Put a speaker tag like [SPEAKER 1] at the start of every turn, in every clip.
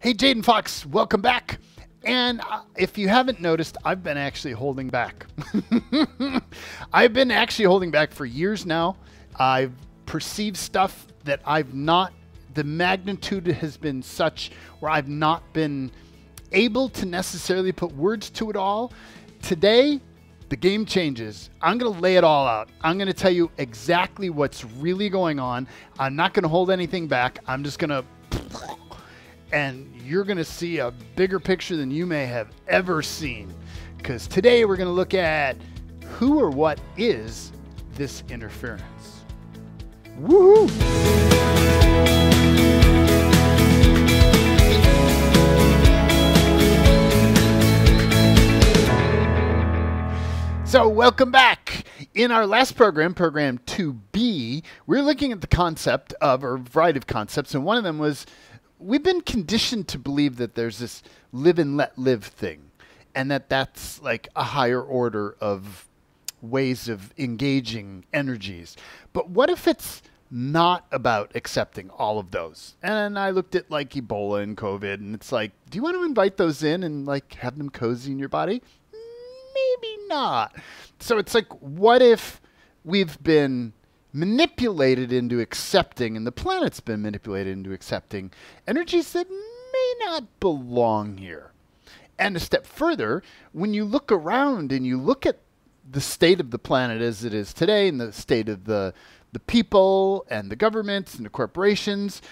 [SPEAKER 1] Hey, Jaden Fox, welcome back. And if you haven't noticed, I've been actually holding back. I've been actually holding back for years now. I've perceived stuff that I've not, the magnitude has been such where I've not been able to necessarily put words to it all. Today, the game changes. I'm going to lay it all out. I'm going to tell you exactly what's really going on. I'm not going to hold anything back. I'm just going to... And you're going to see a bigger picture than you may have ever seen. Because today we're going to look at who or what is this interference. Woohoo! So welcome back. In our last program, program 2B, we're looking at the concept of, or a variety of concepts, and one of them was we've been conditioned to believe that there's this live and let live thing, and that's like a higher order of ways of engaging energies. But what if it's not about accepting all of those? And I looked at like Ebola and COVID, and it's like, do you want to invite those in and like have them cozy in your body? Maybe not. So it's like, what if we've been manipulated into accepting, and the planet's been manipulated into accepting energies that may not belong here? And a step further, when you look around and you look at the state of the planet as it is today, and the state of the people and the governments and the corporations,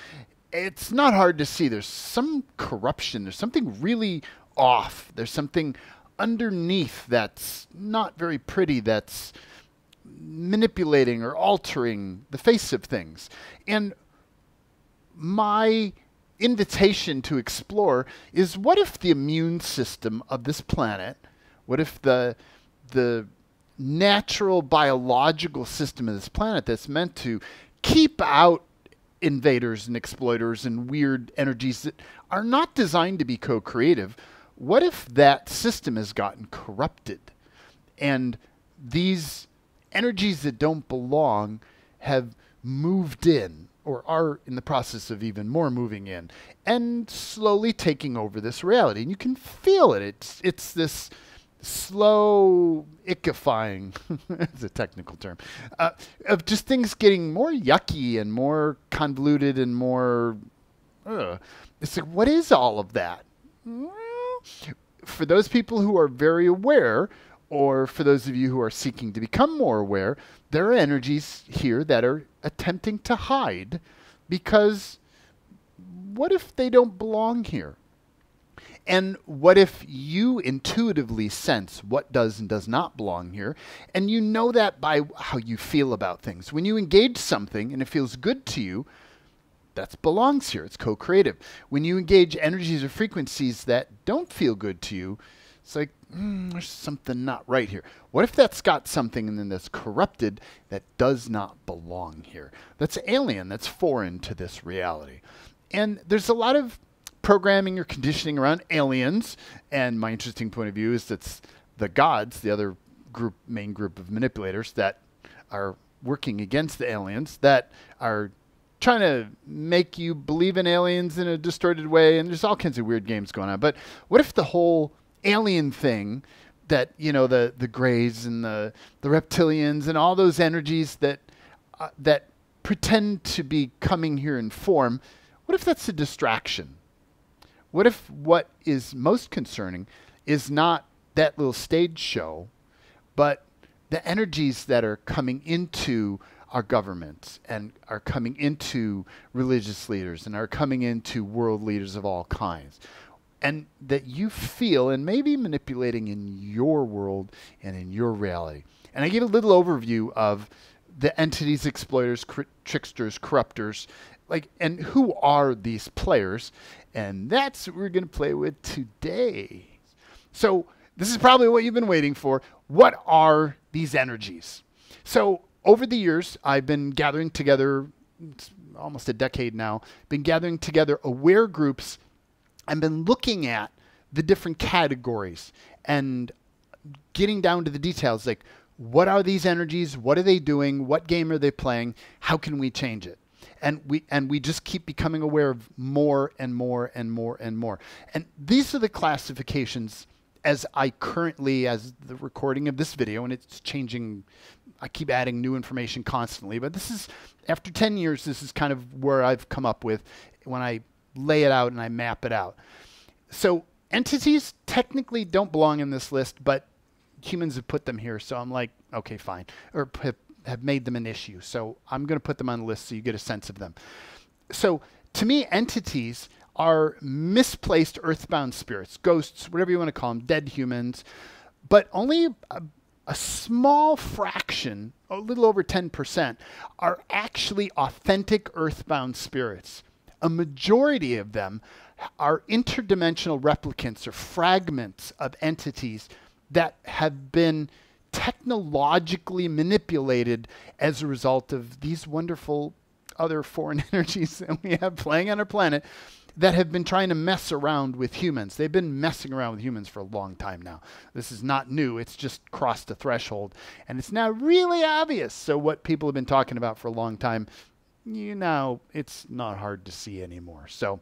[SPEAKER 1] it's not hard to see there's some corruption. There's something really off. There's something underneath that's not very pretty, that's manipulating or altering the face of things. And my invitation to explore is, what if the immune system of this planet, what if the natural biological system of this planet that's meant to keep out invaders and exploiters and weird energies that are not designed to be co-creative, what if that system has gotten corrupted and these energies that don't belong have moved in, or are in the process of even more moving in, and slowly taking over this reality? And you can feel it. It's this slow ickifying, it's a technical term, of just things getting more yucky and more convoluted and more, it's like, what is all of that? For those people who are very aware, or for those of you who are seeking to become more aware, there are energies here that are attempting to hide, because what if they don't belong here? And what if you intuitively sense what does and does not belong here, and you know that by how you feel about things? When you engage something and it feels good to you, that belongs here. It's co-creative. When you engage energies or frequencies that don't feel good to you, it's like, there's something not right here. What if that's got something and then that's corrupted that does not belong here? That's alien. That's foreign to this reality. And there's a lot of programming or conditioning around aliens. And my interesting point of view is that's the gods, the other main group of manipulators that are working against the aliens, that are trying to make you believe in aliens in a distorted way. And there's all kinds of weird games going on. But what if the whole alien thing, that, you know, the Greys and the reptilians and all those energies that that pretend to be coming here in form, what if that's a distraction? What if what is most concerning is not that little stage show, but the energies that are coming into our governments and are coming into religious leaders and are coming into world leaders of all kinds, and that you feel and may be manipulating in your world and in your reality? And I gave a little overview of the entities, exploiters, tricksters, corruptors, like, and who are these players? And that's what we're going to play with today. So this is probably what you've been waiting for. What are these energies? So over the years, I've been gathering together, it's almost a decade now, been gathering together aware groups. I've been looking at the different categories and getting down to the details, like, what are these energies? What are they doing? What game are they playing? How can we change it? And we just keep becoming aware of more and more and more and more. And these are the classifications as the recording of this video, and it's changing. I keep adding new information constantly, but this is, after 10 years, this is kind of where I've come up with when I lay it out and I map it out. So entities technically don't belong in this list, but humans have put them here. So I'm like, okay, fine. Or have made them an issue. So I'm going to put them on the list so you get a sense of them. So to me, entities are misplaced earthbound spirits, ghosts, whatever you want to call them, dead humans, but only a small fraction, a little over 10%, are actually authentic earthbound spirits. A majority of them are interdimensional replicants or fragments of entities that have been technologically manipulated as a result of these wonderful other foreign energies that we have playing on our planet that have been trying to mess around with humans. They've been messing around with humans for a long time now. This is not new. It's just crossed a threshold. And it's now really obvious. So what people have been talking about for a long time, it's not hard to see anymore. So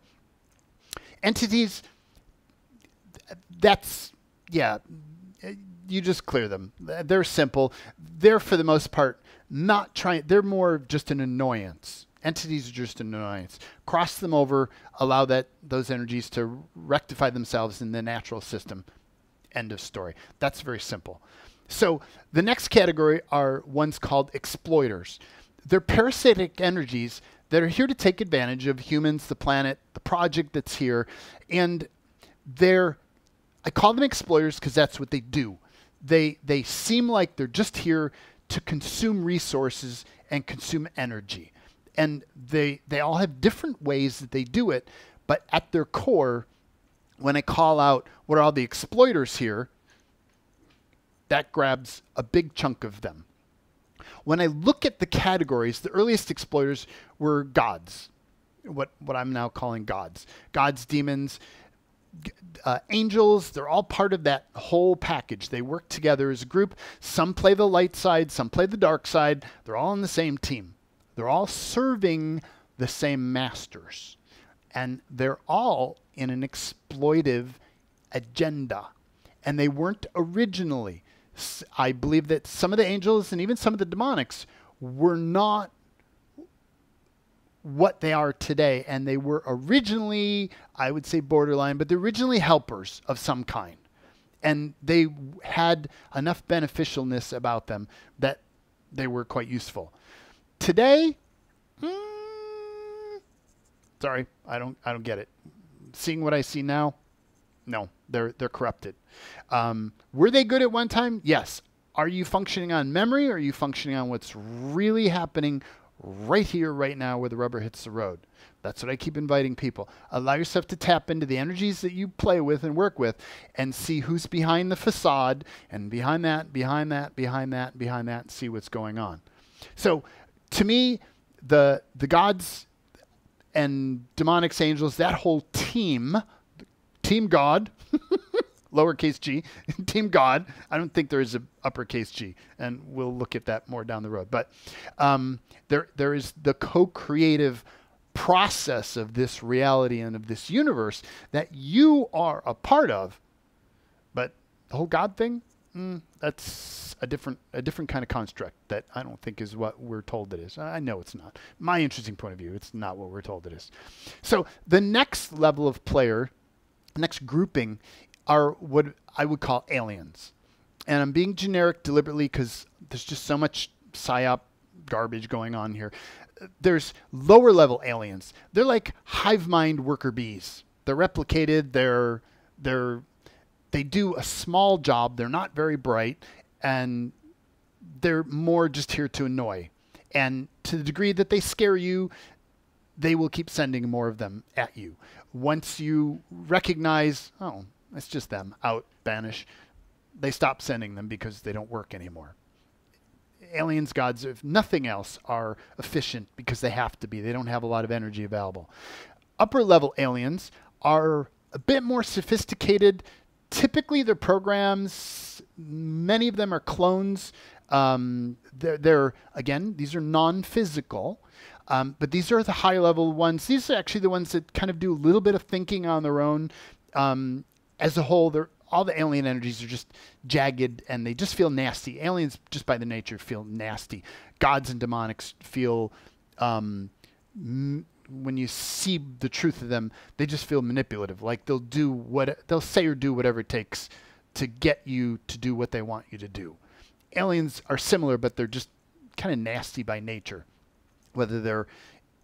[SPEAKER 1] entities, you just clear them. They're simple. They're, for the most part, they're more just an annoyance. Entities are just an annoyance. Cross them over, allow those energies to rectify themselves in the natural system. End of story. That's very simple. So the next category are ones called exploiters. They're parasitic energies that are here to take advantage of humans, the planet, the project that's here. And I call them exploiters because that's what they do. They seem like they're just here to consume resources and consume energy. And they all have different ways that they do it, but at their core, when I call out what are all the exploiters here, that grabs a big chunk of them. When I look at the categories, the earliest exploiters were gods, what I'm now calling gods. Gods, demons, angels, they're all part of that whole package. They work together as a group. Some play the light side, some play the dark side. They're all on the same team. They're all serving the same masters. And they're all in an exploitive agenda. And they weren't originally. I believe that some of the angels and even some of the demonics were not what they are today. And they were originally, I would say borderline, but they're originally helpers of some kind. And they had enough beneficialness about them that they were quite useful. Today, sorry, I don't get it. Seeing what I see now, no, they're corrupted. Were they good at one time? Yes. Are you functioning on memory, or are you functioning on what's really happening right here, right now, where the rubber hits the road? That's what I keep inviting people. Allow yourself to tap into the energies that you play with and work with, and see who's behind the facade, and behind that, behind that, behind that, behind that, and see what's going on. So to me, the gods and demonics, angels, that whole team God, lowercase g, team God. I don't think there is an uppercase G, and we'll look at that more down the road. But there is the co-creative process of this reality and of this universe that you are a part of. But the whole God thing, that's a different kind of construct that I don't think is what we're told it is. I know it's not. My interesting point of view, it's not what we're told it is. So the next level of player, next grouping, are what I would call aliens. And I'm being generic deliberately because there's just so much psyop garbage going on here. There's lower level aliens. They're like hive mind worker bees. They're replicated. They do a small job. They're not very bright, and they're more just here to annoy. And to the degree that they scare you, they will keep sending more of them at you. Once you recognize, oh, it's just them, out, banish, they stop sending them because they don't work anymore. Aliens, gods, if nothing else, are efficient because they have to be. They don't have a lot of energy available. Upper level aliens are a bit more sophisticated. Typically, their programs, many of them are clones. They're again, these are non-physical. But these are the high level ones. These are actually the ones that kind of do a little bit of thinking on their own. As a whole, all the alien energies are just jagged and they just feel nasty. Aliens, just by their nature, feel nasty. Gods and demonics feel, when you see the truth of them, they just feel manipulative. Like they'll say or do whatever it takes to get you to do what they want you to do. Aliens are similar, but they're just kind of nasty by nature. Whether they're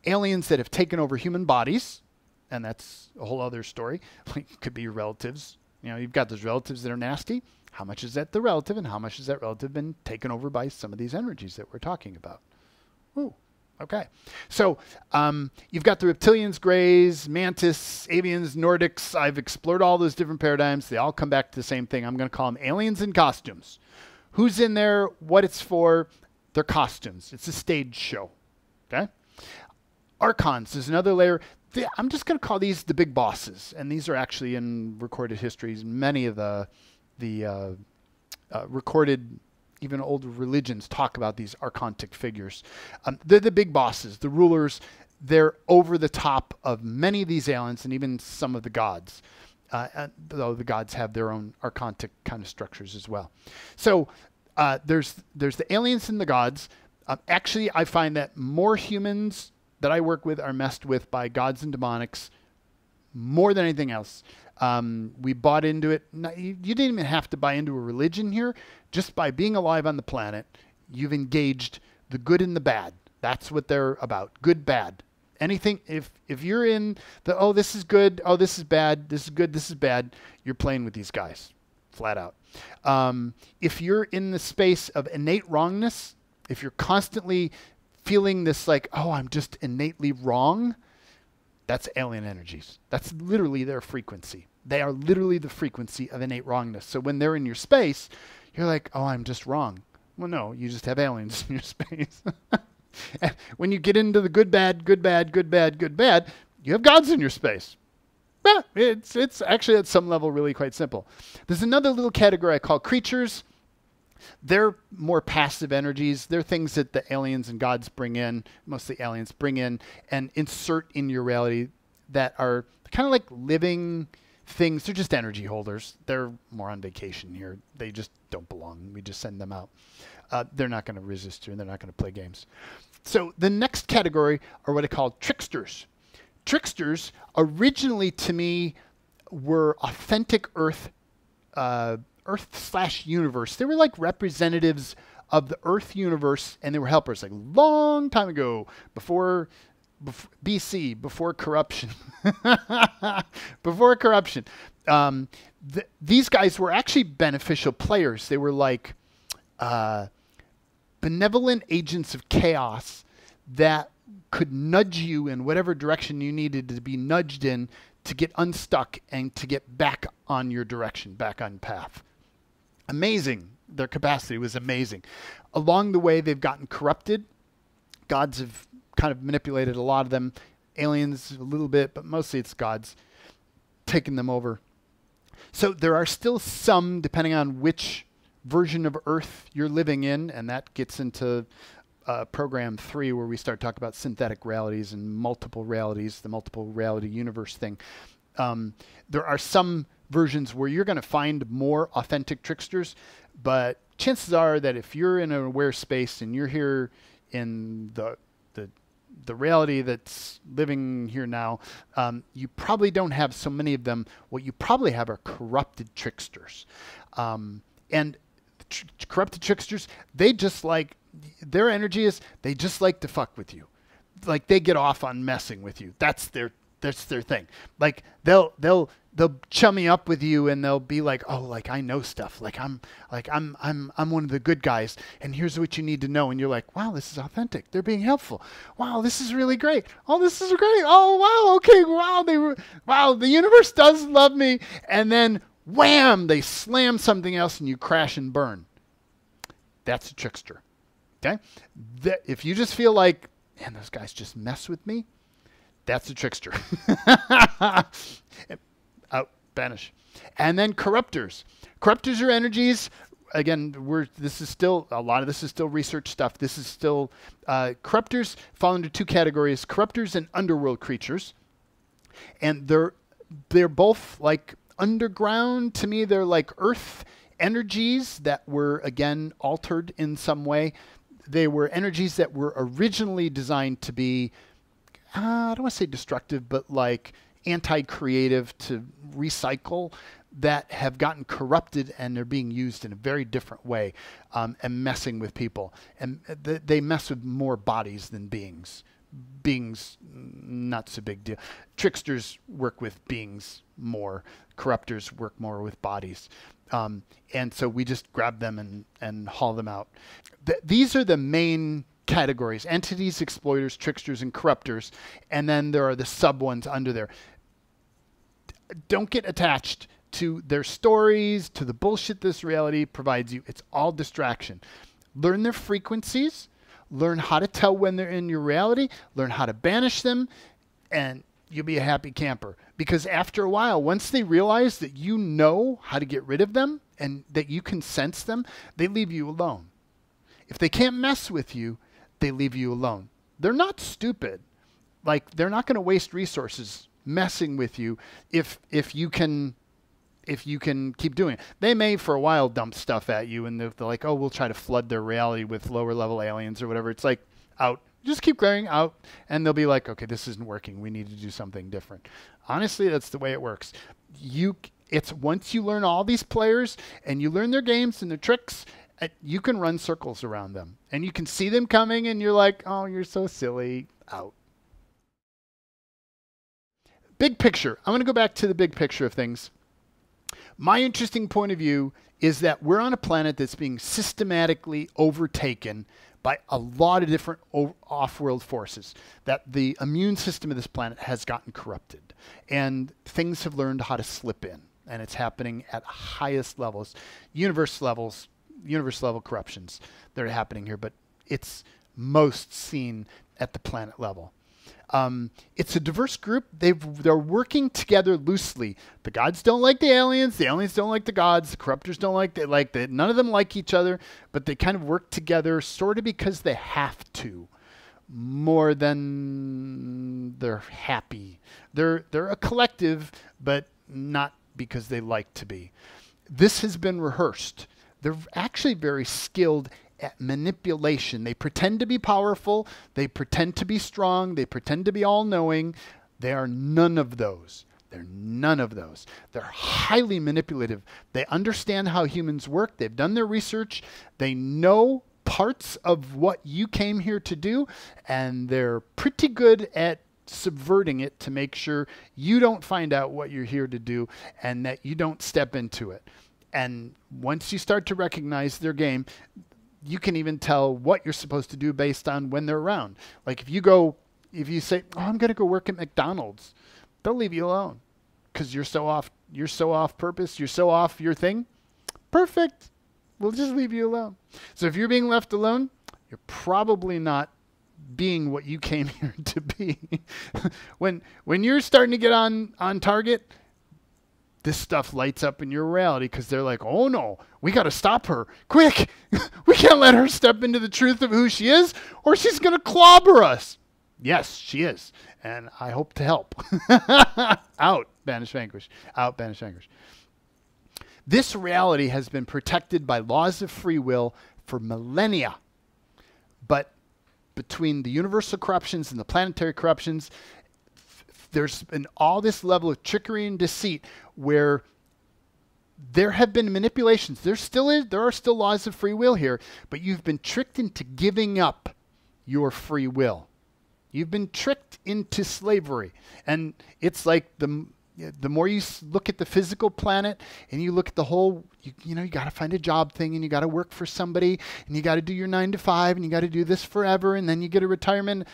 [SPEAKER 1] aliens that have taken over human bodies, and that's a whole other story. Like, it could be your relatives. You know, you've got those relatives that are nasty. How much is that the relative, and how much has that relative been taken over by some of these energies that we're talking about? Ooh, okay. So you've got the reptilians, greys, mantis, avians, Nordics. I've explored all those different paradigms. They all come back to the same thing. I'm going to call them aliens in costumes. Who's in there, what it's for? They're costumes. It's a stage show. Okay? Archons is another layer. I'm just going to call these the big bosses, and these are actually in recorded histories. Many of the recorded, even old religions talk about these archontic figures. They're the big bosses, the rulers. They're over the top of many of these aliens and even some of the gods, though the gods have their own archontic kind of structures as well. So there's the aliens and the gods. Actually, I find that more humans that I work with are messed with by gods and demonics more than anything else. We bought into it. You didn't even have to buy into a religion here. Just by being alive on the planet, you've engaged the good and the bad. That's what they're about. Good, bad. Anything, if you're in the, oh, this is good, oh, this is bad, this is good, this is bad, you're playing with these guys, flat out. If you're in the space of innate wrongness, if you're constantly feeling this like, oh, I'm just innately wrong, that's alien energies. That's literally their frequency. They are literally the frequency of innate wrongness. So when they're in your space, you're like, oh, I'm just wrong. Well, no, you just have aliens in your space. And when you get into the good, bad, good, bad, good, bad, good, bad, you have gods in your space. Well, it's actually at some level really quite simple. There's another little category I call creatures. They're more passive energies. They're things that the aliens and gods bring in, mostly aliens bring in and insert in your reality that are kind of like living things. They're just energy holders. They're more on vacation here. They just don't belong. We just send them out. They're not going to resist you, and they're not going to play games. So the next category are what I call tricksters. Tricksters originally, to me, were authentic Earth/universe. They were like representatives of the Earth universe, and they were helpers. Like long time ago, before BC, before corruption. Before corruption. These guys were actually beneficial players. They were like benevolent agents of chaos that could nudge you in whatever direction you needed to be nudged in to get unstuck and to get back on your direction, back on path. Amazing. Their capacity was amazing. Along the way, they've gotten corrupted. Gods have kind of manipulated a lot of them. Aliens a little bit, but mostly it's gods taking them over. So there are still some, depending on which version of Earth you're living in, and that gets into program 3 where we start talking about synthetic realities and multiple realities, the multiple reality universe thing. There are some versions where you're going to find more authentic tricksters, but chances are that if you're in an aware space and you're here in the reality that's living here now, you probably don't have so many of them. What you probably have are corrupted tricksters. And corrupted tricksters, they just like, their energy is, they just like to fuck with you. Like they get off on messing with you. That's their thing. Like they'll chummy up with you and they'll be like, oh, like I know stuff. I'm one of the good guys, and here's what you need to know. And you're like, wow, this is authentic. They're being helpful. Wow, this is really great. Oh, this is great. Oh, wow, okay, wow, the universe does love me. And then wham, they slam something else and you crash and burn. That's a trickster. Okay? If you just feel like, man, those guys just mess with me, that's a trickster. Banish. And then corruptors. Corruptors are energies. again, this is still, a lot of this is still research stuff. This is still, corruptors fall into two categories, corruptors and underworld creatures. And they're both like underground. To me, they're like earth energies that were, again, altered in some way. They were energies that were originally designed to be, I don't want to say destructive, but like anti-creative, to recycle, that have gotten corrupted and they're being used in a very different way, and messing with people. And they mess with more bodies than beings. Beings, not so big deal. Tricksters work with beings more. Corruptors work more with bodies. And so we just grab them and haul them out. These are the main categories: entities, exploiters, tricksters, and corruptors. And then there are the sub ones under there. Don't get attached to their stories, to the bullshit this reality provides you. It's all distraction. Learn their frequencies. Learn how to tell when they're in your reality. Learn how to banish them. And you'll be a happy camper. Because after a while, once they realize that you know how to get rid of them and that you can sense them, they leave you alone. If they can't mess with you, they leave you alone. They're not stupid. Like, they're not going to waste resources messing with you if you can keep doing it. They may for a while dump stuff at you, and they're like, oh, we'll try to flood their reality with lower level aliens or whatever. It's like, out. Just keep going out, and they'll be like, okay, this isn't working. We need to do something different. Honestly, that's the way it works. It's once you learn all these players and you learn their games and their tricks, you can run circles around them, and you can see them coming, and you're like, oh, you're so silly. Out. Big picture. I'm going to go back to the big picture of things. My interesting point of view is that we're on a planet that's being systematically overtaken by a lot of different off-world forces, that the immune system of this planet has gotten corrupted, and things have learned how to slip in, and it's happening at highest levels, universe level corruptions that are happening here, but it's most seen at the planet level. It's a diverse group. They're working together loosely. The gods don't like the aliens don't like the gods, the corruptors don't like none of them like each other, but they kind of work together sort of because they have to, more than they're happy. They're a collective, but not because they like to be. This has been rehearsed. They're actually very skilled at manipulation. They pretend to be powerful. They pretend to be strong. They pretend to be all-knowing. They are none of those. They're none of those. They're highly manipulative. They understand how humans work. They've done their research. They know parts of what you came here to do, and they're pretty good at subverting it to make sure you don't find out what you're here to do and that you don't step into it. And once you start to recognize their game, you can even tell what you're supposed to do based on when they're around. Like if you say, oh, I'm going to go work at McDonald's, they'll leave you alone because you're so off purpose. You're so off your thing. Perfect. We'll just leave you alone. So if you're being left alone, you're probably not being what you came here to be. When you're starting to get on target, this stuff lights up in your reality because they're like, oh no, we got to stop her. Quick. We can't let her step into the truth of who she is or she's going to clobber us. Yes, she is. And I hope to help. Out, banish, vanquish. Out, banish, vanquish. This reality has been protected by laws of free will for millennia. But between the universal corruptions and the planetary corruptions, there's been all this level of trickery and deceit where there have been manipulations. There are still laws of free will here, but you've been tricked into giving up your free will. You've been tricked into slavery. And it's like the more you look at the physical planet and you look at the whole, you got to find a job thing and you got to work for somebody and you got to do your 9 to 5 and you got to do this forever and then you get a retirement.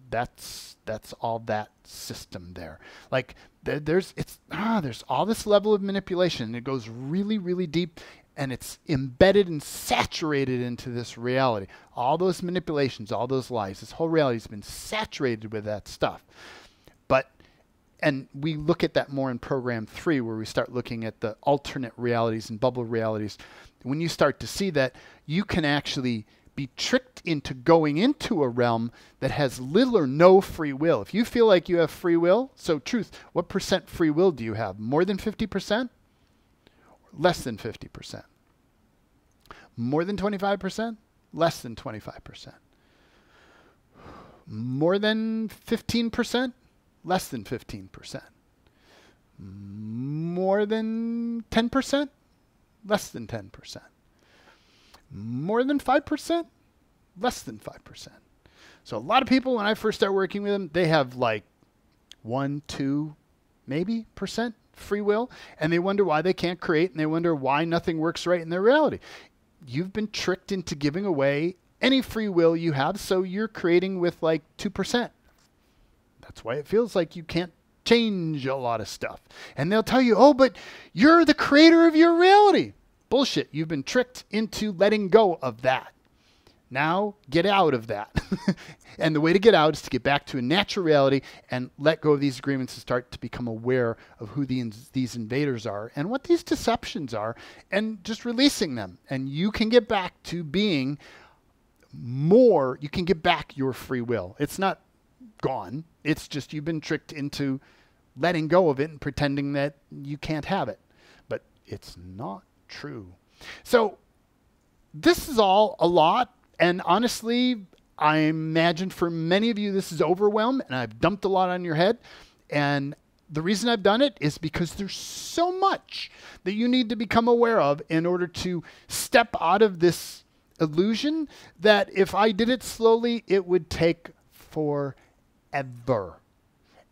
[SPEAKER 1] That's all that system there. Like there's all this level of manipulation, and it goes really, really deep, and it's embedded and saturated into this reality. All those manipulations, all those lies, this whole reality has been saturated with that stuff. But And we look at that more in program 3, where we start looking at the alternate realities and bubble realities. When you start to see that, you can actually be tricked into going into a realm that has little or no free will. If you feel like you have free will, so truth, what percent free will do you have? More than 50%? Less than 50%? More than 25%? Less than 25%? More than 15%? Less than 15%? More than 10%? Less than 10%? More than 5%? Less than 5%. So a lot of people, when I first start working with them, they have like 1, 2, maybe percent free will, and they wonder why they can't create, and they wonder why nothing works right in their reality. You've been tricked into giving away any free will you have, so you're creating with like 2%. That's why it feels like you can't change a lot of stuff. And they'll tell you, oh, but you're the creator of your reality. Bullshit. You've been tricked into letting go of that. Now get out of that. And the way to get out is to get back to a natural reality and let go of these agreements and start to become aware of who these invaders are and what these deceptions are, and just releasing them. And you can get back to being more. You can get back your free will. It's not gone. It's just you've been tricked into letting go of it and pretending that you can't have it. But it's not true. So this is all a lot. And honestly, I imagine for many of you, this is overwhelm, and I've dumped a lot on your head. And the reason I've done it is because there's so much that you need to become aware of in order to step out of this illusion that if I did it slowly, it would take forever.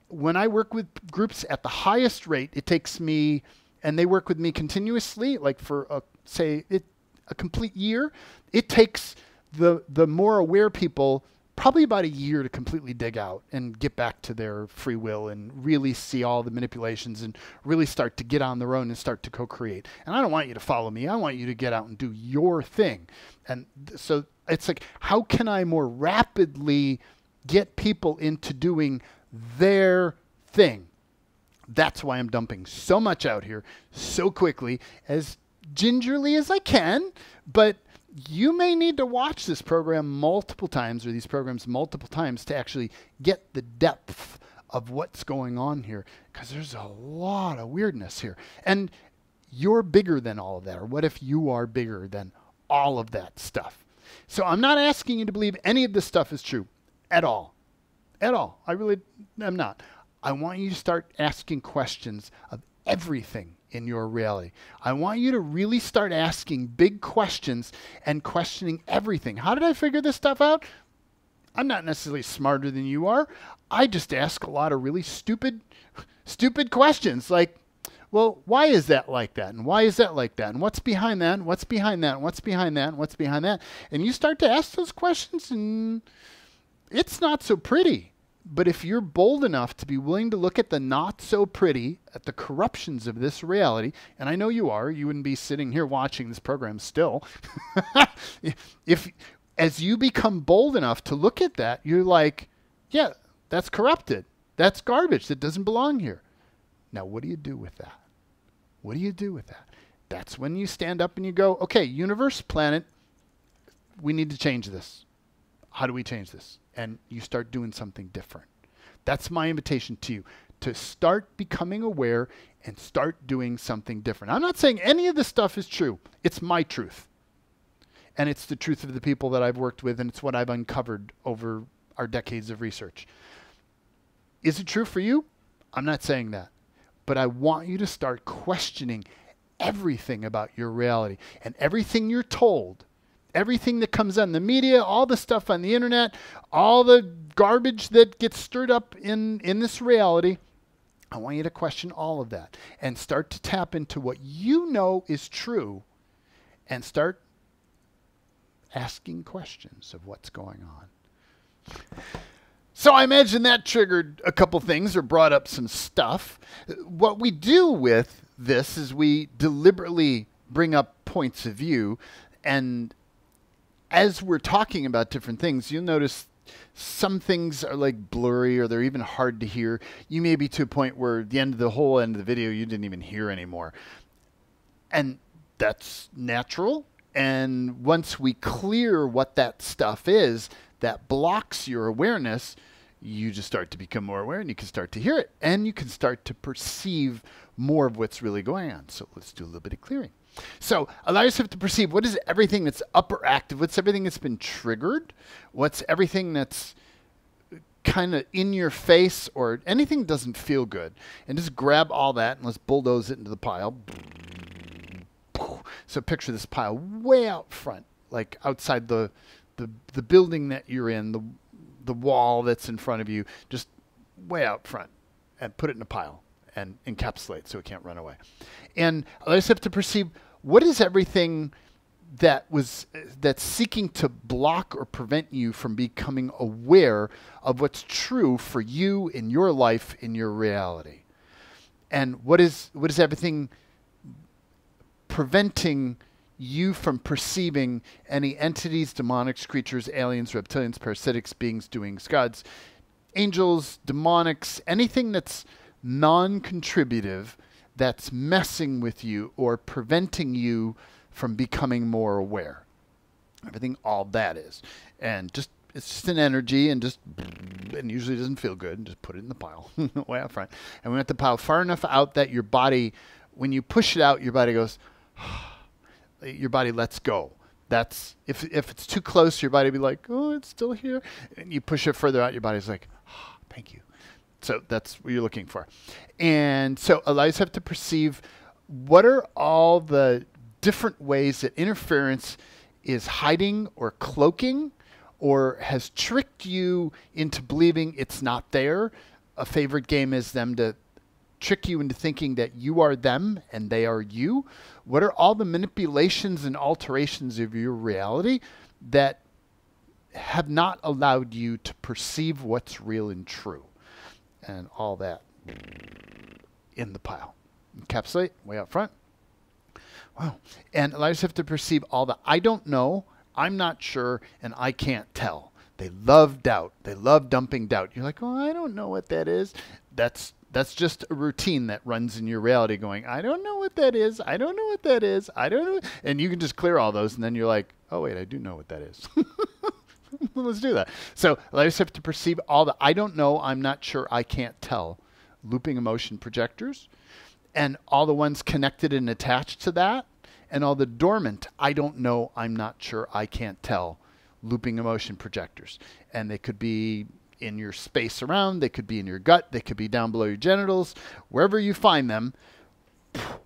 [SPEAKER 1] When I work with groups at the highest rate, it takes me, and they work with me continuously, like for a complete year, it takes the more aware people probably about a year to completely dig out and get back to their free will and really see all the manipulations and really start to get on their own and start to co-create. And I don't want you to follow me. I want you to get out and do your thing. And so it's like, how can I more rapidly get people into doing their thing? That's why I'm dumping so much out here so quickly, as gingerly as I can. But you may need to watch this program multiple times, or these programs multiple times, to actually get the depth of what's going on here, because there's a lot of weirdness here. And you're bigger than all of that. Or what if you are bigger than all of that stuff? So I'm not asking you to believe any of this stuff is true at all. At all. I really am not. I want you to start asking questions of everything in your reality. I want you to really start asking big questions and questioning everything. How did I figure this stuff out? I'm not necessarily smarter than you are. I just ask a lot of really stupid questions, like, well, why is that like that? And why is that like that? And what's behind that? And what's behind that? And what's behind that? And what's behind that? And you start to ask those questions, and it's not so pretty. But if you're bold enough to be willing to look at the not so pretty, at the corruptions of this reality, and I know you are, you wouldn't be sitting here watching this program still. If, as you become bold enough to look at that, you're like, yeah, that's corrupted. That's garbage. That doesn't belong here. Now, what do you do with that? What do you do with that? That's when you stand up and you go, okay, universe, planet, we need to change this. How do we change this? And you start doing something different. That's my invitation to you, to start becoming aware and start doing something different. I'm not saying any of this stuff is true. It's my truth. And it's the truth of the people that I've worked with, and it's what I've uncovered over our decades of research. Is it true for you? I'm not saying that. But I want you to start questioning everything about your reality and everything you're told. Everything that comes on the media, all the stuff on the internet, all the garbage that gets stirred up in this reality, I want you to question all of that and start to tap into what you know is true and start asking questions of what's going on. So I imagine that triggered a couple things or brought up some stuff. What we do with this is we deliberately bring up points of view, and as we're talking about different things, you'll notice Some things are like blurry or they're even hard to hear. You may be to a point where the whole end of the video you didn't even hear anymore. And that's natural. And once we clear what that stuff is that blocks your awareness, you just start to become more aware and you can start to hear it. And you can start to perceive more of what's really going on. So let's do a little bit of clearing. So allow yourself to perceive what is everything that's up or active, what's everything that's been triggered, what's everything that's kind of in your face or anything that doesn't feel good. And just grab all that and let's bulldoze it into the pile. So picture this pile way out front, like outside the building that you're in, the wall that's in front of you, just way out front, and put it in a pile and encapsulate so it can't run away. And allow yourself to perceive what is everything that's seeking to block or prevent you from becoming aware of what's true for you in your life, in your reality. And what is everything preventing you from perceiving any entities, demonics, creatures, aliens, reptilians, parasitics, beings, doings, gods, angels, demonics, anything that's non-contributive, that's messing with you or preventing you from becoming more aware. Everything, all that is. And it's just an energy and usually doesn't feel good. Just put it in the pile way out front. And we want the pile far enough out that your body, when you push it out, your body goes, your body lets go. That's if it's too close, your body will be like, oh, it's still here. And you push it further out, your body's like, oh, thank you. So that's what you're looking for. And so allow yourself to perceive what are all the different ways that interference is hiding or cloaking or has tricked you into believing it's not there. A favorite game is them to trick you into thinking that you are them and they are you. What are all the manipulations and alterations of your reality that have not allowed you to perceive what's real and true? And all that in the pile. Encapsulate way out front. Wow. And allow yourself to perceive all the I don't know, I'm not sure, and I can't tell. They love doubt. They love dumping doubt. You're like, oh, I don't know what that is. That's just a routine that runs in your reality going, I don't know what that is. I don't know what that is. I don't know. And you can just clear all those. And then you're like, oh, wait, I do know what that is. Let's do that. So allow yourself to perceive all the I don't know, I'm not sure, I can't tell. Looping emotion projectors. And all the ones connected and attached to that. And all the dormant I don't know, I'm not sure, I can't tell. Looping emotion projectors. And they could be in your space around, they could be in your gut, they could be down below your genitals, wherever you find them,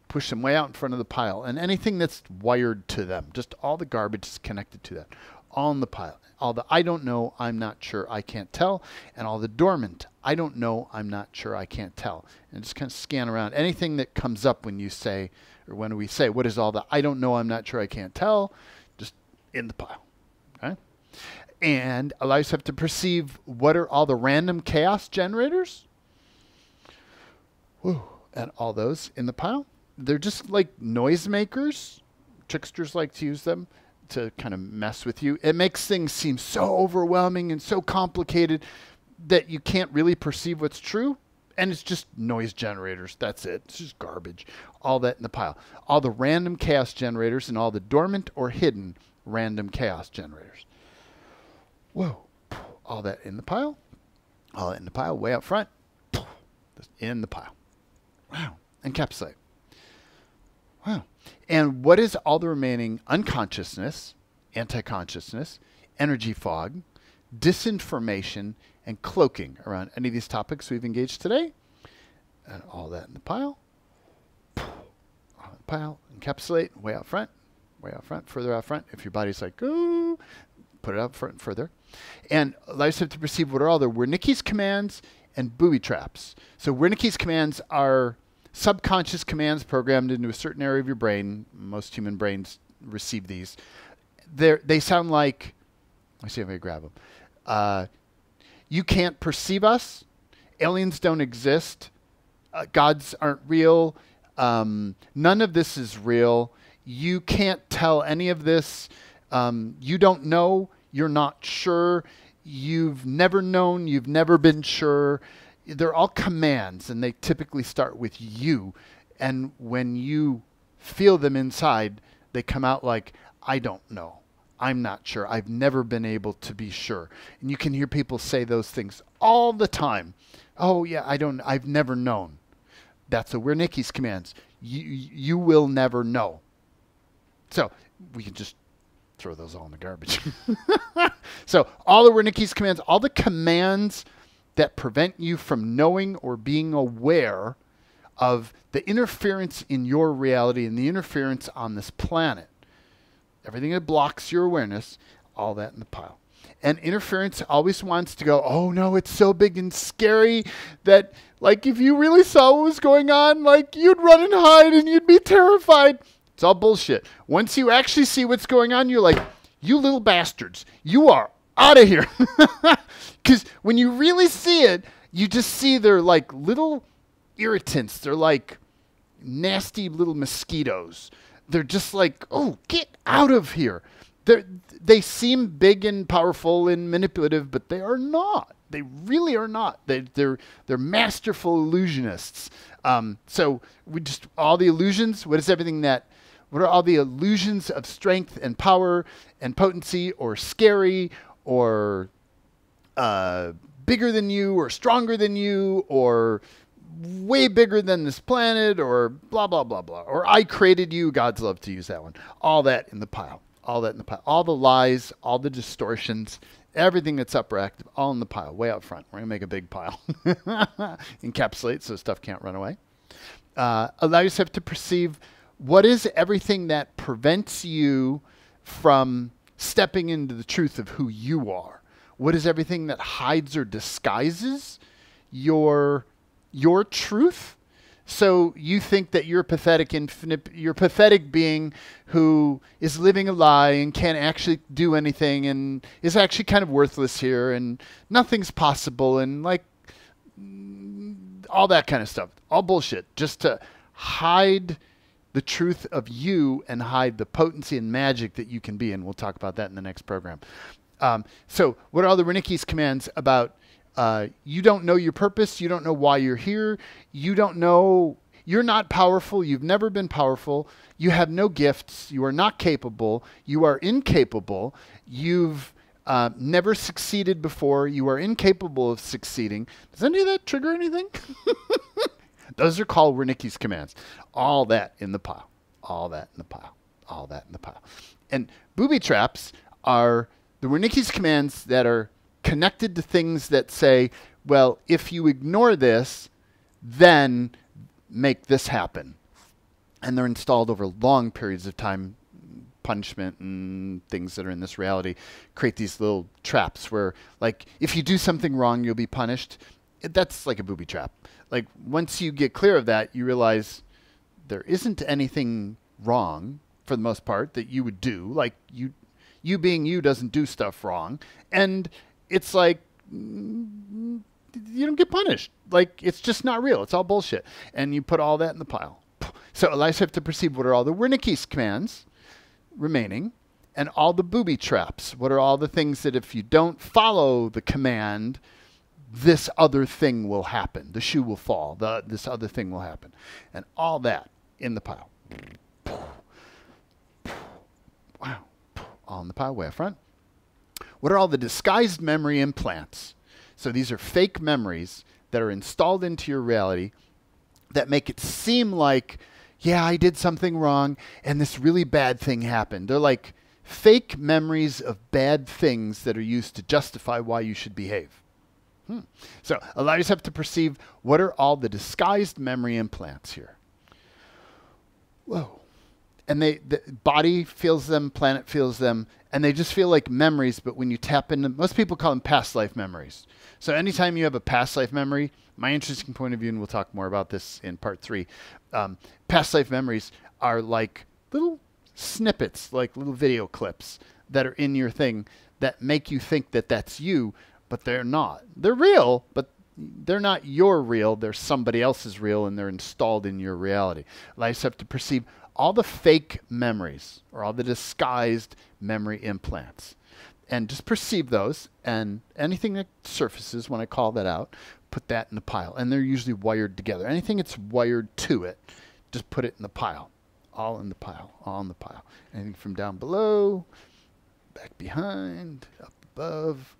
[SPEAKER 1] push them way out in front of the pile. And anything that's wired to them, just all the garbage is connected to that, all in the pile. All the I don't know, I'm not sure, I can't tell, and all the dormant I don't know, I'm not sure, I can't tell. And just kind of scan around anything that comes up when you say, or when we say, what is all the I don't know, I'm not sure, I can't tell, just in the pile. Okay? And allow yourself to perceive what are all the random chaos generators. Woo. And all those in the pile. They're just like noisemakers. Tricksters like to use them to kind of mess with you. It makes things seem so overwhelming and so complicated that you can't really perceive what's true. And it's just noise generators. That's it. It's just garbage. All that in the pile. All the random chaos generators and all the dormant or hidden random chaos generators. Whoa. All that in the pile. All that in the pile way out front. Just in the pile. Wow. Encapsulate. Wow. And what is all the remaining unconsciousness, anti-consciousness, energy fog, disinformation, and cloaking around any of these topics we've engaged today? And all that in the pile. All in the pile. Encapsulate way out front. Way out front. Further out front. If your body's like, ooh, put it out front and further. And allow yourself to perceive what are all the Wernicke's commands and booby traps. So Wernicke's commands are subconscious commands programmed into a certain area of your brain. Most human brains receive these. They sound like, let's see if I can grab them. You can't perceive us. Aliens don't exist. Gods aren't real. None of this is real. You can't tell any of this. You don't know. You're not sure. you've never known, you've never been sure. They're all commands, and they typically start with you. And when you feel them inside, they come out like, I don't know. I'm not sure. I've never been able to be sure. And you can hear people say those things all the time. Oh, yeah, I've never known. That's a Wernicke's commands. You will never know. So we can just throw those all in the garbage. So all the Wernicke's commands, all the commands that prevent you from knowing or being aware of the interference in your reality and the interference on this planet. Everything that blocks your awareness, all that in the pile. And interference always wants to go, oh no, it's so big and scary that, like, if you really saw what was going on, like, you'd run and hide and you'd be terrified. It's all bullshit. Once you actually see what's going on, you're like, you little bastards, you are out of here. Because when you really see it, you just see they're like little irritants. They're like nasty little mosquitoes. They're just like, oh, get out of here. They seem big and powerful and manipulative, but they are not. They really are not. They're masterful illusionists. So we just, all the illusions, what are all the illusions of strength and power and potency or scary or bigger than you or stronger than you or way bigger than this planet or blah, blah, blah, blah. Or I created you. Gods love to use that one. All that in the pile. All that in the pile. All the lies, all the distortions, everything that's upper-active, all in the pile, way out front. We're going to make a big pile. Encapsulate so stuff can't run away. Allow yourself to perceive what is everything that prevents you from stepping into the truth of who you are. What is everything that hides or disguises your truth? So you think that you're a pathetic being who is living a lie and can't actually do anything and is actually kind of worthless here and nothing's possible and like all that kind of stuff. All bullshit. Just to hide the truth of you and hide the potency and magic that you can be. And we'll talk about that in the next program. So what are all the Wernicke's commands about? You don't know your purpose. You don't know why you're here. You don't know. You're not powerful. You've never been powerful. You have no gifts. You are not capable. You are incapable. You've never succeeded before. You are incapable of succeeding. Does any of that trigger anything? Those are called Wernicke's commands. All that in the pile. All that in the pile. All that in the pile. And booby traps are the Wernicke's commands that are connected to things that say, well, if you ignore this, then make this happen. And they're installed over long periods of time. Punishment and things that are in this reality create these little traps where, like, if you do something wrong, you'll be punished. That's like a booby trap. Like, once you get clear of that, you realize there isn't anything wrong, for the most part, that you would do. Like, you being you doesn't do stuff wrong. And it's like, you don't get punished. Like, it's just not real. It's all bullshit. And you put all that in the pile. So allow yourself to perceive what are all the Wernicke's commands remaining and all the booby traps. What are all the things that if you don't follow the command, this other thing will happen. The shoe will fall. This other thing will happen. And all that in the pile. Wow. All in the pile way up front. What are all the disguised memory implants? So these are fake memories that are installed into your reality that make it seem like, yeah, I did something wrong and this really bad thing happened. They're like fake memories of bad things that are used to justify why you should behave. So allow yourself to perceive what are all the disguised memory implants here. Whoa. And the body feels them, planet feels them, and they just feel like memories, but when you tap into, most people call them past life memories. So anytime you have a past life memory, my interesting point of view, and we'll talk more about this in part 3, past life memories are like little snippets, like little video clips that are in your thing that make you think that that's you, but they're not. They're real, but they're not your real. They're somebody else's real, and they're installed in your reality. Allow yourself to perceive all the fake memories or all the disguised memory implants. and just perceive those, and anything that surfaces when I call that out, put that in the pile. And they're usually wired together. Anything that's wired to it, just put it in the pile. All in the pile, all in the pile. Anything from down below, back behind, up above,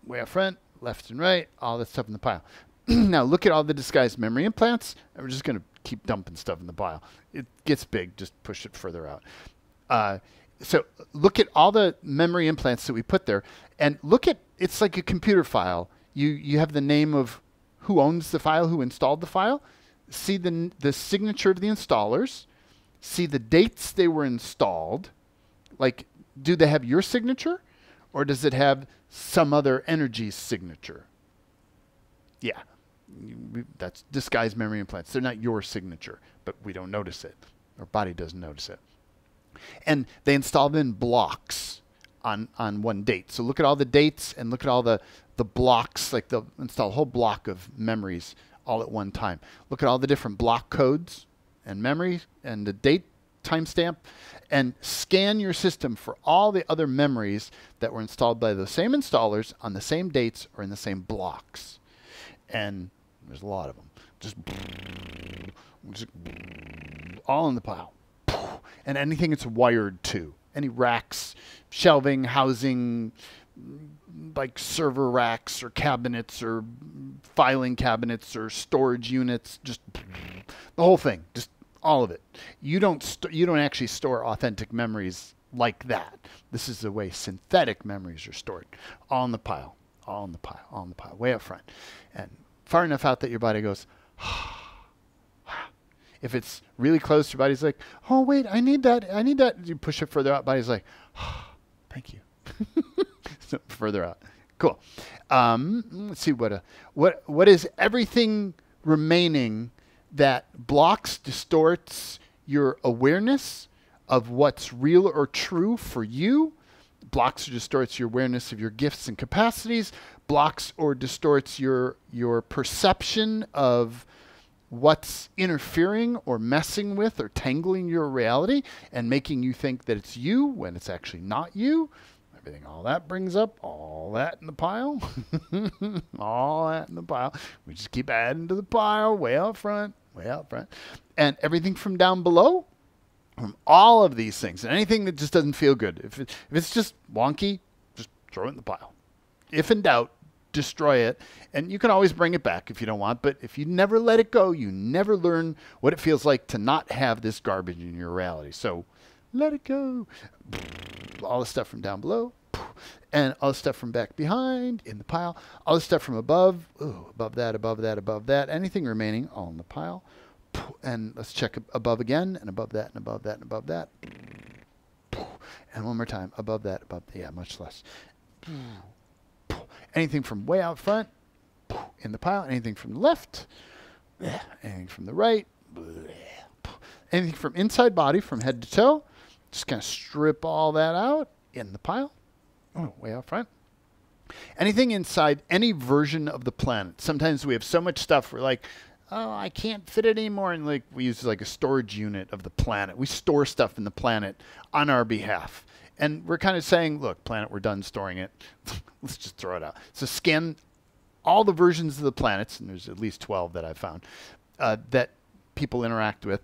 [SPEAKER 1] way up front, left and right, all that stuff in the pile. Now look at all the disguised memory implants. And we're just going to keep dumping stuff in the pile. It gets big, just push it further out. So look at all the memory implants that we put there, and look at, it's like a computer file. You have the name of who owns the file, who installed the file. See the signature of the installers. See the dates they were installed. Like, do they have your signature, or does it have some other energy's signature? Yeah, that's disguised memory implants. They're not your signature, but we don't notice it. Our body doesn't notice it. And they install them in blocks on one date. So look at all the dates and look at all the blocks. Like they'll install a whole block of memories all at one time. Look at all the different block codes and memory and the date timestamp, and scan your system for all the other memories that were installed by the same installers on the same dates or in the same blocks. And there's a lot of them. Just all in the pile. And anything it's wired to. Any racks, shelving, housing, like server racks or cabinets or filing cabinets or storage units, just the whole thing, just all of it. You don't actually store authentic memories like that. This is the way synthetic memories are stored. All in the pile, all in the pile, all in the pile, way up front. And far enough out that your body goes, if it's really close, your body's like, oh, wait, I need that. I need that. You push it further out, body's like, thank you. So further out. Cool. Let's see what is everything remaining that blocks, distorts your awareness of what's real or true for you. Blocks or distorts your awareness of your gifts and capacities. Blocks or distorts your perception of what's interfering or messing with or tangling your reality and making you think that it's you when it's actually not you. Everything, all that brings up, all that in the pile. All that in the pile. We just keep adding to the pile, way out front, way out front. And everything from down below, from all of these things, and anything that just doesn't feel good. If it's just wonky, just throw it in the pile. If in doubt, destroy it. And you can always bring it back if you don't want, but if you never let it go, you never learn what it feels like to not have this garbage in your reality. So let it go. All the stuff from down below, and all the stuff from back behind in the pile. All the stuff from above, above that, above that, above that. Anything remaining, all in the pile. And let's check above again, and above that, and above that, and above that. And one more time, above that, above, yeah, much less. Anything from way out front, in the pile. Anything from the left, anything from the right, anything from inside body, from head to toe. Just kind of strip all that out in the pile. Way out front. Anything inside any version of the planet. Sometimes we have so much stuff, we're like, oh, I can't fit it anymore. And like we use like a storage unit of the planet. We store stuff in the planet on our behalf. And we're kind of saying, look, planet, we're done storing it. Let's just throw it out. So scan all the versions of the planets, and there's at least 12 that I've found, that people interact with.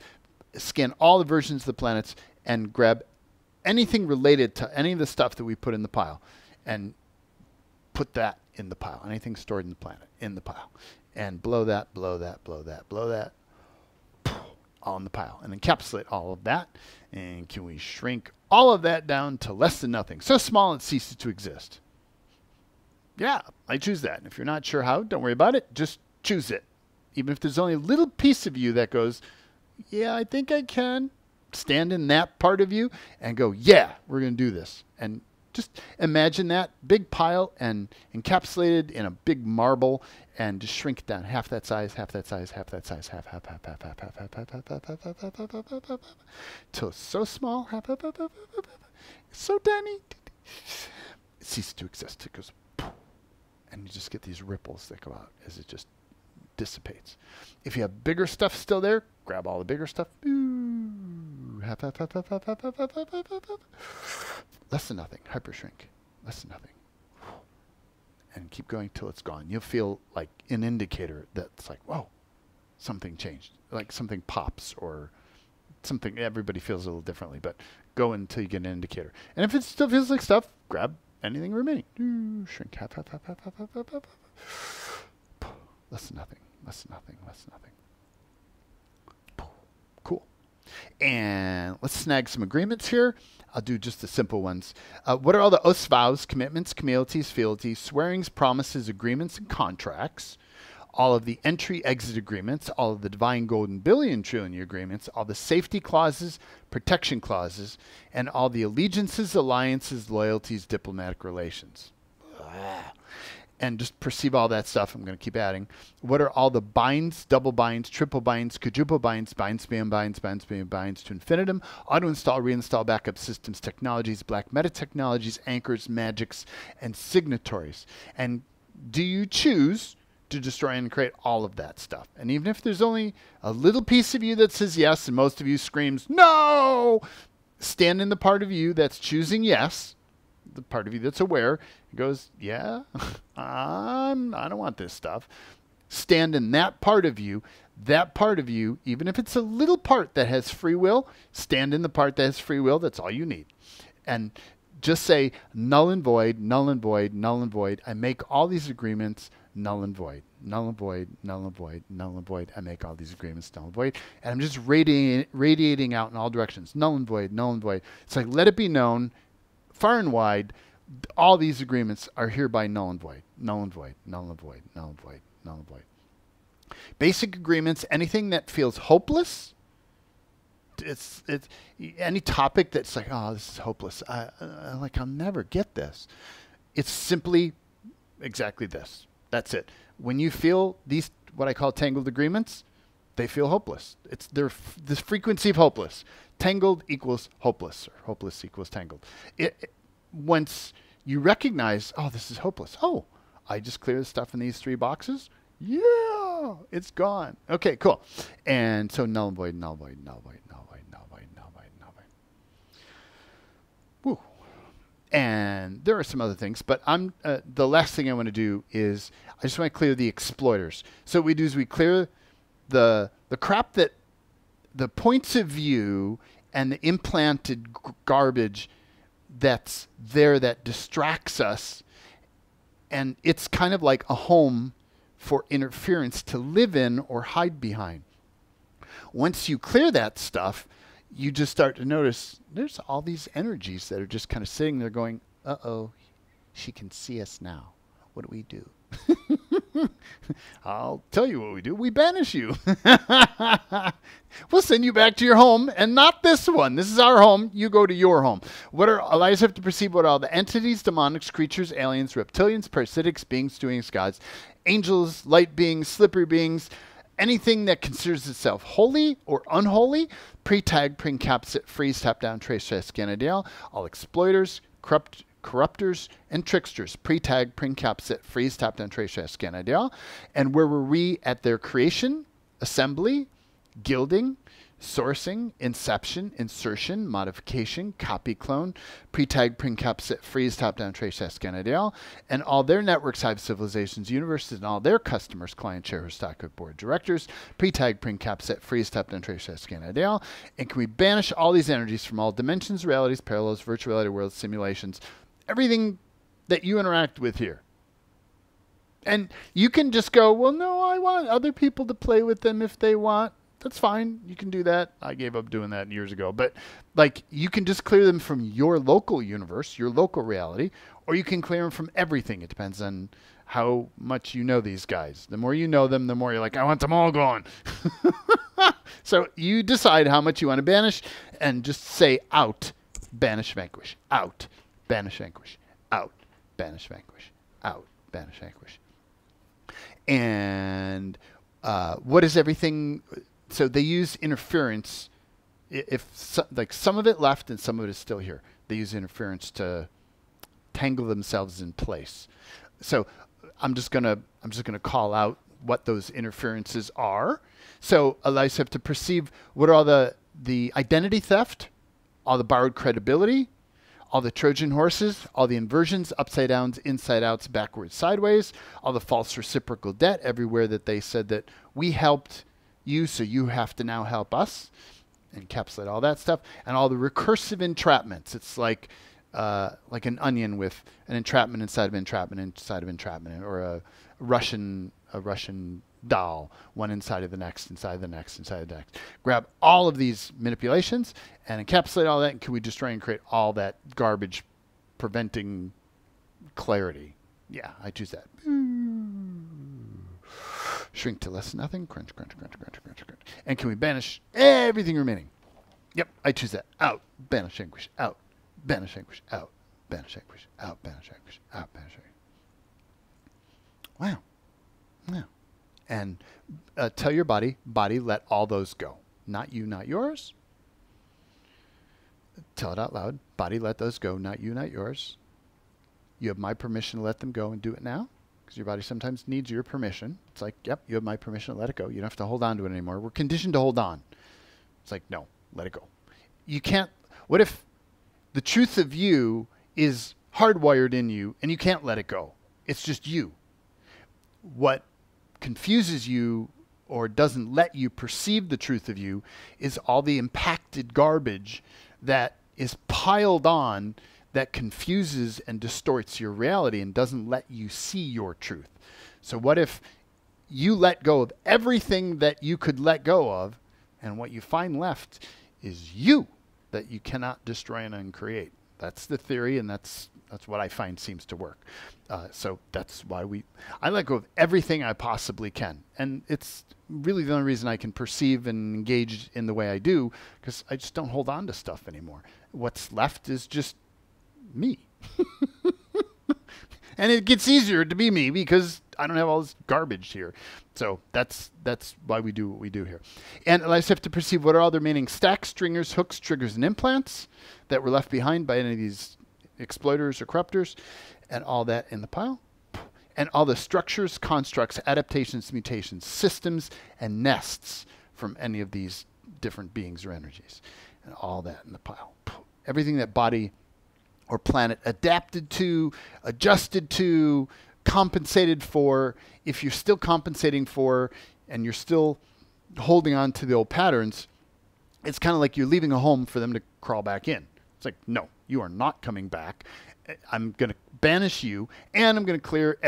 [SPEAKER 1] Scan all the versions of the planets and grab anything related to any of the stuff that we put in the pile and put that in the pile. Anything stored in the planet, in the pile. And blow that, blow that, blow that, blow that, all in the pile. And encapsulate all of that. And can we shrink all of that down to less than nothing? So small it ceases to exist. Yeah, I choose that. And if you're not sure how, don't worry about it. Just choose it. Even if there's only a little piece of you that goes, yeah, I think I can. Stand in that part of you and go, yeah, we're going to do this. And just imagine that big pile and encapsulated in a big marble and just shrink it down. Half that size, half that size, half that size, half, till it's so small, it's so tiny. It ceases to exist. It goes, and you just get these ripples that go out as it just dissipates. If you have bigger stuff still there, grab all the bigger stuff. Less than nothing. Hyper shrink. less than nothing. And keep going till it's gone. You'll feel like an indicator that's like, whoa, something changed. Like something pops or something. Everybody feels a little differently, but go until you get an indicator. And if it still feels like stuff, grab anything remaining. Shrink, half. Less than nothing, less than nothing, less than nothing. Cool. And let's snag some agreements here. I'll do just the simple ones. What are all the oaths, vows, commitments, communities, fealties, swearings, promises, agreements, and contracts? All of the entry-exit agreements, all of the divine golden billion trillion year agreements, all the safety clauses, protection clauses, and all the allegiances, alliances, loyalties, diplomatic relations. And just perceive all that stuff. I'm going to keep adding. What are all the binds, double binds, triple binds, quadruple binds, binds beyond binds, binds beyond binds to infinitum, auto-install, reinstall, backup systems, technologies, black meta technologies, anchors, magics, and signatories? And do you choose to destroy and create all of that stuff? And even if there's only a little piece of you that says yes and most of you screams no, stand in the part of you that's choosing yes, the part of you that's aware, goes, yeah, I don't want this stuff. Stand in that part of you, even if it's a little part that has free will, stand in the part that has free will. That's all you need. And just say null and void, null and void, null and void. I make all these agreements null and void, null and void, null and void, null and void. I make all these agreements null and void. And I'm just radiating out in all directions. Null and void, null and void. It's like, let it be known far and wide, all these agreements are hereby null and void, null and void, null and void, null and void, null and void. Basic agreements, anything that feels hopeless, it's any topic that's like, oh, this is hopeless. I'll never get this. It's simply exactly this. That's it. When you feel these, what I call tangled agreements, they feel hopeless. It's the frequency of hopeless. Tangled equals hopeless, or hopeless equals tangled. Once you recognize, oh, this is hopeless. Oh, I just cleared the stuff in these 3 boxes. Yeah, it's gone. Okay, cool. And so null and void, null void, null void, null void, null void, null void, null void. Woo. And there are some other things, but the last thing I want to do is I just want to clear the exploiters. So what we do is we clear the crap that the points of view and the implanted garbage that's there that distracts us, and it's kind of like a home for interference to live in or hide behind. Once you clear that stuff, you just start to notice there's all these energies that are just kind of sitting there going, uh-oh, she can see us now. What do we do? I'll tell you what we do. We banish you. We'll send you back to your home, and not this one. This is our home. You go to your home. Allies have to perceive what all the entities, demonics, creatures, aliens, reptilians, parasitics, beings, doings, gods, angels, light beings, slippery beings, anything that considers itself holy or unholy, pre-tag, pre-encapsulate, freeze, tap down, trace, scan, ideal, all exploiters, corruptors, and tricksters, pre-tag, pre-encapsulate, freeze, tap down, trace, scan, ideal. And where were we at their creation, assembly, gilding, sourcing, inception, insertion, modification, copy, clone, pre-tag, pre-encapsulate, freeze, tap down, trace, scan, ideal, and all their networks, hive, civilizations, universes, and all their customers, client, shareholders, stock, board, directors, pre-tag, pre-encapsulate, freeze, tap down, trace, scan, ideal. And can we banish all these energies from all dimensions, realities, parallels, virtual reality worlds, simulations, everything that you interact with here? And you can just go, well, no, I want other people to play with them if they want. That's fine. You can do that. I gave up doing that years ago. But like, you can just clear them from your local universe, your local reality, or you can clear them from everything. It depends on how much you know these guys. The more you know them, the more you're like, I want them all gone. So you decide how much you want to banish, and just say out, banish, vanquish, out, banish, vanquish, out, banish, vanquish, out, banish, vanquish. And what is everything? So they use interference. Like some of it left and some of it is still here. They use interference to tangle themselves in place. So I'm just gonna call out what those interferences are. So allows you to perceive what are all the identity theft, all the borrowed credibility, all the Trojan horses, all the inversions, upside downs, inside outs, backwards, sideways, all the false reciprocal debt, everywhere that they said that we helped you, so you have to now help us. Encapsulate all that stuff, and all the recursive entrapments. It's like an onion with an entrapment inside of entrapment inside of entrapment, or a Russian doll, one inside of the next, inside of the next, inside of the next. Grab all of these manipulations and encapsulate all that, and can we destroy and create all that garbage, preventing clarity? Yeah, I choose that. Shrink to less than nothing. Crunch, crunch, crunch, crunch, crunch, crunch. And can we banish everything remaining? Yep, I choose that. Out. Banish anguish. Out. Banish anguish. Out. Banish anguish. Out. Banish anguish. Out. Banish anguish. Wow. Wow. And tell your body, let all those go. Not you, not yours. Tell it out loud. Body, let those go. Not you, not yours. You have my permission to let them go, and do it now. Because your body sometimes needs your permission. It's like, yep, you have my permission to let it go. You don't have to hold on to it anymore. We're conditioned to hold on. It's like, no, let it go. You can't. What if the truth of you is hardwired in you and you can't let it go? It's just you. What confuses you or doesn't let you perceive the truth of you is all the impacted garbage that is piled on, that confuses and distorts your reality and doesn't let you see your truth. So what if you let go of everything that you could let go of, and what you find left is you that you cannot destroy and uncreate? That's the theory, and that's what I find seems to work. So that's why I let go of everything I possibly can. And it's really the only reason I can perceive and engage in the way I do, because I just don't hold on to stuff anymore. What's left is just me. And it gets easier to be me because I don't have all this garbage here. So that's why we do what we do here. And I just have to perceive what are all the remaining stacks, stringers, hooks, triggers, and implants that were left behind by any of these exploiters or corruptors, and all that in the pile. And all the structures, constructs, adaptations, mutations, systems, and nests from any of these different beings or energies. And all that in the pile. Everything that body or planet adapted to, adjusted to, compensated for. If you're still compensating for and you're still holding on to the old patterns, it's kind of like you're leaving a home for them to crawl back in. It's like, no, you are not coming back. I'm going to banish you, and I'm going to clear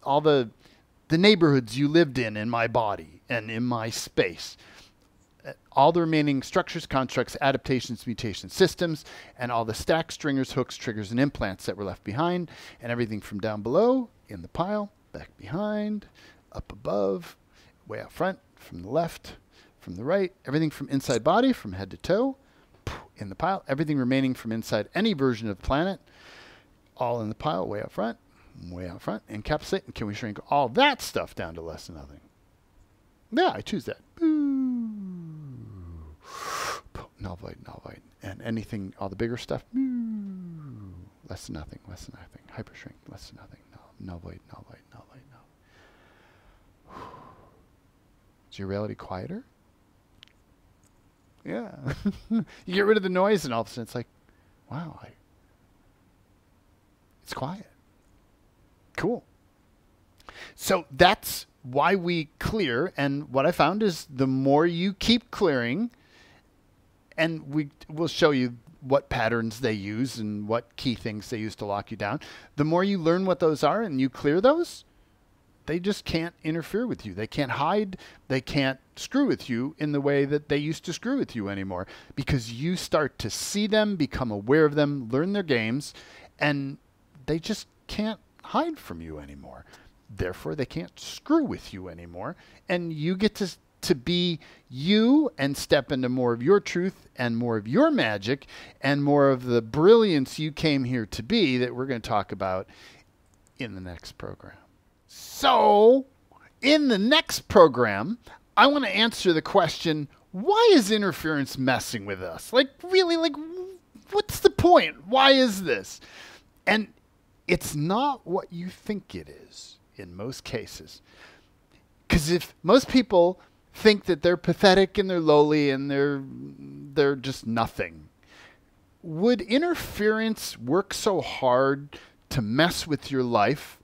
[SPEAKER 1] all the neighborhoods you lived in my body and in my space. All the remaining structures, constructs, adaptations, mutations, systems, and all the stacks, stringers, hooks, triggers, and implants that were left behind, and everything from down below in the pile, back behind, up above, way out front, from the left, from the right, everything from inside body, from head to toe, in the pile, everything remaining from inside any version of the planet, all in the pile, way out front, encapsulate, and can we shrink all that stuff down to less than nothing? Yeah, I choose that. Null void, and anything, all the bigger stuff, less than nothing, hyper shrink, less than nothing, null void. Is your reality quieter? Yeah. You get rid of the noise, and all of a sudden it's like, wow, it's quiet. Cool. So that's why we clear, and what I found is the more you keep clearing, and we'll show you what patterns they use and what key things they use to lock you down, the more you learn what those are and you clear those, they just can't interfere with you. They can't hide. They can't screw with you in the way that they used to screw with you anymore, because you start to see them, become aware of them, learn their games, and they just can't hide from you anymore. Therefore, they can't screw with you anymore, and you get to be you and step into more of your truth and more of your magic and more of the brilliance you came here to be, that we're going to talk about in the next program. So, in the next program, I want to answer the question, why is interference messing with us? Like, really, like, what's the point? Why is this? And it's not what you think it is in most cases. Because if most people think that they're pathetic and they're lowly and they're just nothing, would interference work so hard to mess with your life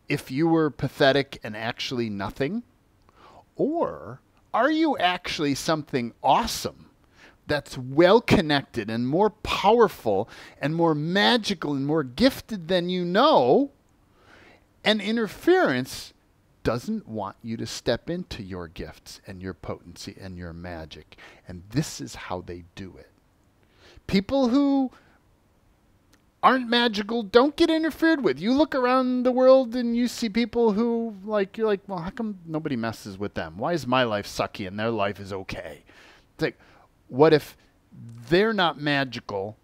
[SPEAKER 1] if you were pathetic and actually nothing? Or are you actually something awesome that's well connected and more powerful and more magical and more gifted than you know? And interference doesn't want you to step into your gifts and your potency and your magic. And this is how they do it. People who aren't magical don't get interfered with. You look around the world and you see people who, like, you're like, well, how come nobody messes with them? Why is my life sucky and their life is okay? It's like, what if they're not magical?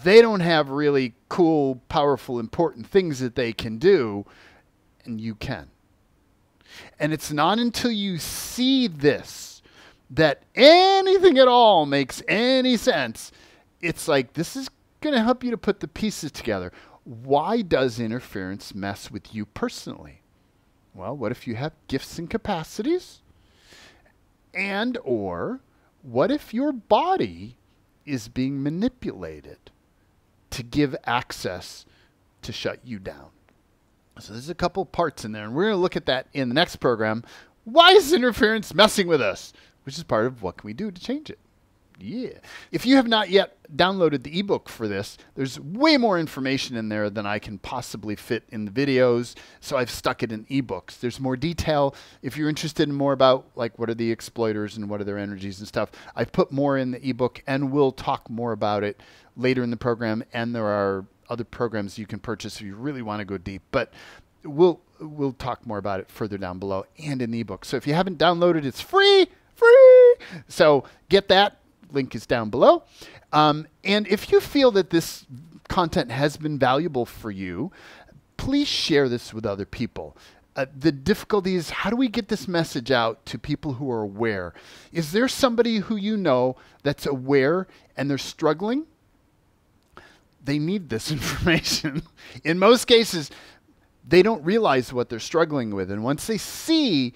[SPEAKER 1] They don't have really cool, powerful, important things that they can do, and you can. And it's not until you see this that anything at all makes any sense. It's like, this is going to help you to put the pieces together. Why does interference mess with you personally? Well, what if you have gifts and capacities? And or what if your body is being manipulated to give access to shut you down? So there's a couple parts in there, and we're going to look at that in the next program. Why is interference messing with us? Which is part of what can we do to change it. Yeah. If you have not yet downloaded the ebook for this, there's way more information in there than I can possibly fit in the videos, so I've stuck it in ebooks. There's more detail. If you're interested in more about, like, what are the exploiters and what are their energies and stuff, I've put more in the ebook, and we'll talk more about it later in the program, and there are other programs you can purchase if you really want to go deep. But we'll talk more about it further down below and in the ebook. So if you haven't downloaded, it's free. So get that. Link is down below. And if you feel that this content has been valuable for you, please share this with other people. The difficulty is, how do we get this message out to people who are aware? Is there somebody who you know that's aware and they're struggling? They need this information. In most cases, they don't realize what they're struggling with. And once they see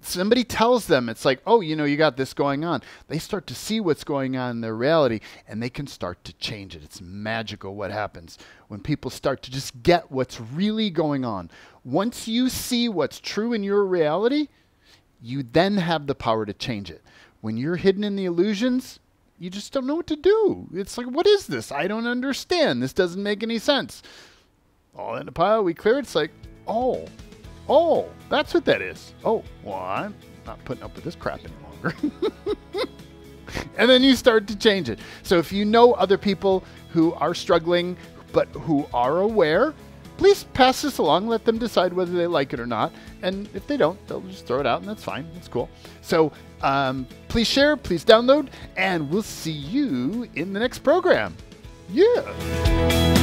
[SPEAKER 1] somebody tells them, it's like, oh, you know, you got this going on. They start to see what's going on in their reality, and they can start to change it. It's magical what happens when people start to just get what's really going on. Once you see what's true in your reality, you then have the power to change it. When you're hidden in the illusions, you just don't know what to do. It's like, what is this? I don't understand. This doesn't make any sense. All in a pile, we clear it. It's like, oh, that's what that is. Oh, well, I'm not putting up with this crap any longer. And then you start to change it. So if you know other people who are struggling but who are aware, please pass this along. Let them decide whether they like it or not. And if they don't, they'll just throw it out, and that's fine. That's cool. So please share, please download, and we'll see you in the next program. Yeah.